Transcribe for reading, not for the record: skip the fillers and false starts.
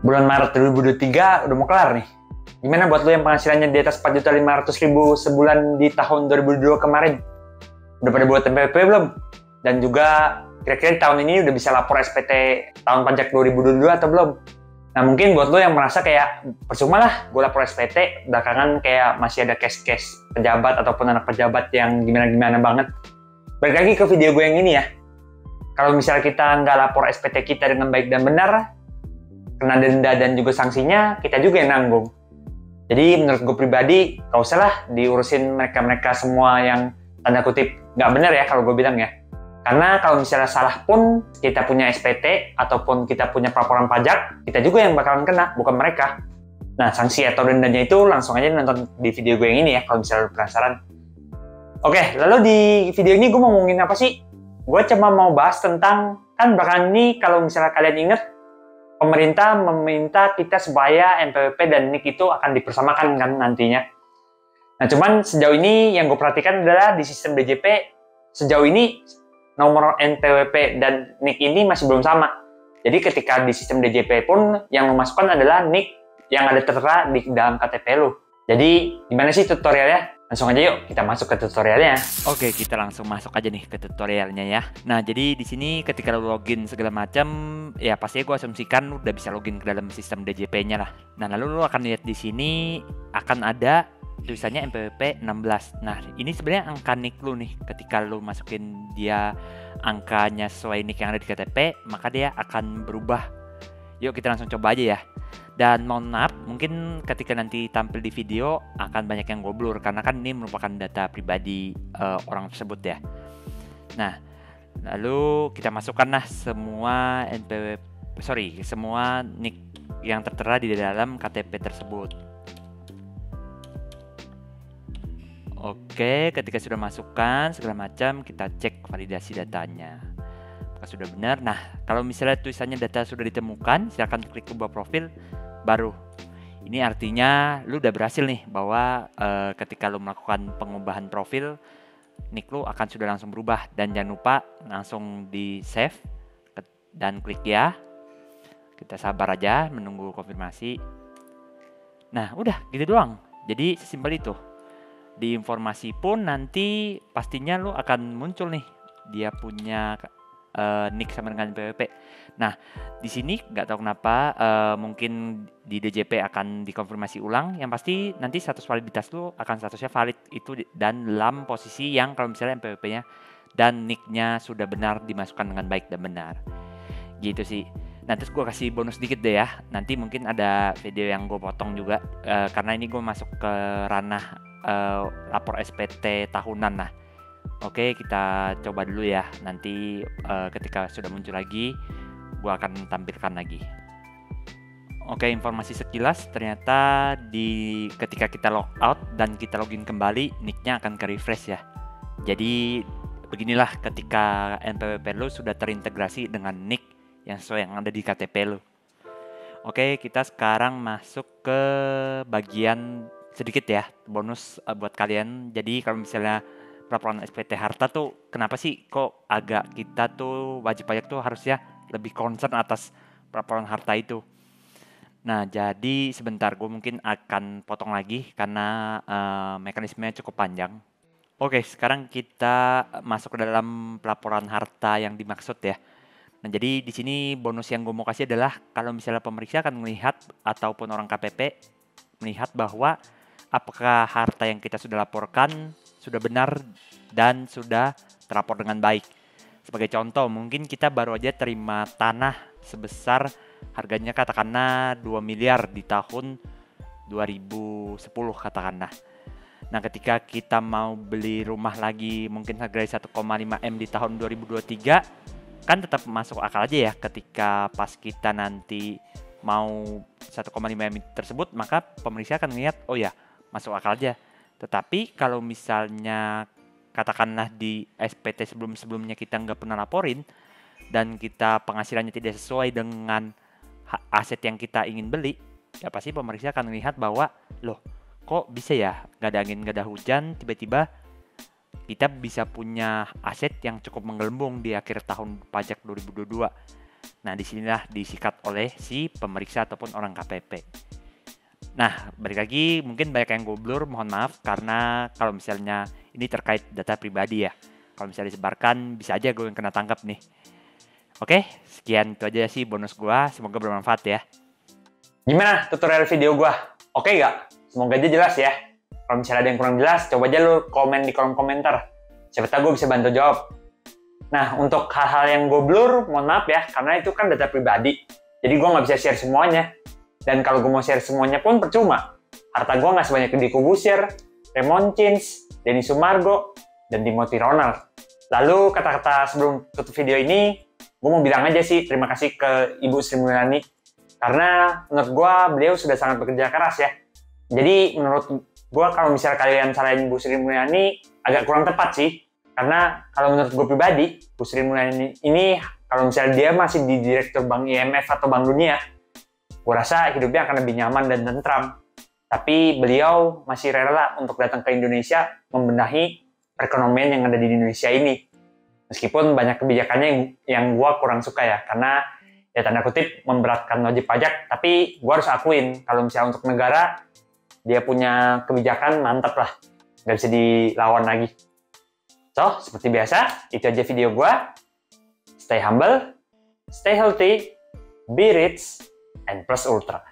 Bulan Maret 2023 udah mau kelar nih. Gimana buat lo yang penghasilannya di atas 4.500.000 sebulan di tahun 2022 kemarin? Udah pada buat NPWP belum? Dan juga kira-kira di tahun ini udah bisa lapor SPT tahun pajak 2022 atau belum? Nah mungkin buat lo yang merasa kayak percuma lah gue lapor SPT, belakangan kayak masih ada case-case pejabat ataupun anak pejabat yang gimana-gimana banget. Balik lagi ke video gue yang ini ya. Kalau misalnya kita nggak lapor SPT kita dengan baik dan benar, kena denda dan juga sanksinya, kita juga yang nanggung. Jadi menurut gue pribadi, gak usah lah diurusin mereka-mereka semua yang tanda kutip nggak benar ya kalau gue bilang ya. Karena kalau misalnya salah pun kita punya SPT ataupun kita punya pelaporan pajak, kita juga yang bakalan kena, bukan mereka. Nah, sanksi atau dendanya itu langsung aja nonton di video gue yang ini ya, kalau misalnya penasaran. Oke, lalu di video ini gue mau ngomongin apa sih? Gue cuma mau bahas tentang, kan belakangan ini kalau misalnya kalian inget, pemerintah meminta kita supaya NPWP dan NIK itu akan dipersamakan kan nantinya. Nah, cuman sejauh ini yang gue perhatikan adalah di sistem DJP, sejauh ini nomor NPWP dan NIK ini masih belum sama. Jadi ketika di sistem DJP pun yang memasukkan adalah NIK yang ada tertera di dalam KTP lu. Jadi gimana sih tutorialnya? Langsung aja yuk kita masuk ke tutorialnya. Oke, kita langsung masuk aja nih ke tutorialnya ya. Nah, jadi di sini ketika lo login segala macam, ya pasti gue asumsikan lo udah bisa login ke dalam sistem DJP-nya lah. Nah, lalu lo akan lihat di sini akan ada tulisannya NPWP 16. Nah, ini sebenarnya angka NIK lo nih. Ketika lo masukin dia angkanya sesuai NIK yang ada di KTP, maka dia akan berubah. Yuk kita langsung coba aja ya. Dan mohon maaf, mungkin ketika nanti tampil di video akan banyak yang gue blur karena kan ini merupakan data pribadi orang tersebut ya. Nah, lalu kita masukkanlah semua semua NIK yang tertera di dalam KTP tersebut. Oke, ketika sudah masukkan segala macam, kita cek validasi datanya. Apakah sudah benar? Nah, kalau misalnya tulisannya data sudah ditemukan, silakan klik ubah profil baru. Ini artinya lu udah berhasil nih bahwa ketika lu melakukan pengubahan profil, NIK lu akan sudah langsung berubah. Dan jangan lupa langsung di save dan klik ya. Kita sabar aja menunggu konfirmasi. Nah, udah gitu doang. Jadi sesimpel itu. Di informasi pun nanti pastinya lu akan muncul nih dia punya NIK sama dengan NPWP. Nah, di sini nggak tahu kenapa mungkin di DJP akan dikonfirmasi ulang. Yang pasti nanti status validitas lu akan statusnya valid itu dan dalam posisi yang kalau misalnya NPWP-nya dan NIK-nya sudah benar dimasukkan dengan baik dan benar. Gitu sih. Nah, terus gue kasih bonus dikit deh ya. Nanti mungkin ada video yang gue potong juga karena ini gue masuk ke ranah lapor SPT tahunan lah. Oke, kita coba dulu ya. Nanti ketika sudah muncul lagi, gue akan tampilkan lagi. Oke, informasi sekilas ternyata ketika kita log out dan kita login kembali, NIK-nya akan ke refresh ya. Jadi beginilah ketika NPWP lu sudah terintegrasi dengan NIK yang sesuai yang ada di KTP lu. Oke, kita sekarang masuk ke bagian sedikit ya bonus buat kalian. Jadi kalau misalnya laporan SPT harta tuh kenapa sih kok agak kita tuh wajib pajak tuh harusnya lebih concern atas laporan harta itu. Nah, jadi sebentar gue mungkin akan potong lagi karena mekanismenya cukup panjang. Oke, sekarang kita masuk ke dalam pelaporan harta yang dimaksud ya. Nah, jadi di sini bonus yang gue mau kasih adalah kalau misalnya pemeriksa akan melihat ataupun orang KPP melihat bahwa apakah harta yang kita sudah laporkan sudah benar dan sudah terlapor dengan baik. Sebagai contoh, mungkin kita baru aja terima tanah sebesar harganya katakanlah 2 miliar di tahun 2010 katakanlah. Nah, ketika kita mau beli rumah lagi mungkin harganya 1,5 M di tahun 2023, kan tetap masuk akal aja ya ketika pas kita nanti mau 1,5 M tersebut, maka pemeriksa akan melihat, oh ya, masuk akal aja. Tetapi kalau misalnya katakanlah di SPT sebelum-sebelumnya kita nggak pernah laporin dan kita penghasilannya tidak sesuai dengan aset yang kita ingin beli, ya pasti pemeriksa akan melihat bahwa loh kok bisa ya nggak ada angin nggak ada hujan tiba-tiba kita bisa punya aset yang cukup menggelembung di akhir tahun pajak 2022. Nah, disinilah disikat oleh si pemeriksa ataupun orang KPP. Nah, balik lagi, mungkin banyak yang gue blur, mohon maaf, karena kalau misalnya ini terkait data pribadi ya. Kalau misalnya disebarkan, bisa aja gue yang kena tangkap nih. Oke, sekian itu aja sih bonus gue, semoga bermanfaat ya. Gimana tutorial video gue? Oke nggak? Semoga aja jelas ya. Kalau misalnya ada yang kurang jelas, coba aja lu komen di kolom komentar. Siapa tahu gue bisa bantu jawab. Nah, untuk hal-hal yang gue blur, mohon maaf ya, karena itu kan data pribadi. Jadi gue nggak bisa share semuanya. Dan kalau gue mau share semuanya pun percuma. Harta gue nggak sebanyak Deddy Corbuzier, Raymond Chins, Denny Sumargo, dan Timothy Ronald. Lalu kata-kata sebelum tutup video ini, gue mau bilang aja sih terima kasih ke Ibu Sri Mulyani. Karena menurut gue beliau sudah sangat bekerja keras ya. Jadi menurut gue kalau misalnya kalian salahin Bu Sri Mulyani agak kurang tepat sih. Karena kalau menurut gue pribadi, Bu Sri Mulyani ini kalau misalnya dia masih di Direktur Bank IMF atau Bank Dunia, gue rasa hidupnya akan lebih nyaman dan tentram. Tapi beliau masih rela untuk datang ke Indonesia membenahi perekonomian yang ada di Indonesia ini. Meskipun banyak kebijakannya yang gue kurang suka ya, karena ya tanda kutip memberatkan wajib pajak, tapi gue harus akuin kalau misalnya untuk negara, dia punya kebijakan mantap lah, nggak bisa dilawan lagi. So, seperti biasa, itu aja video gue. Stay humble, stay healthy, be rich, and plus ultra.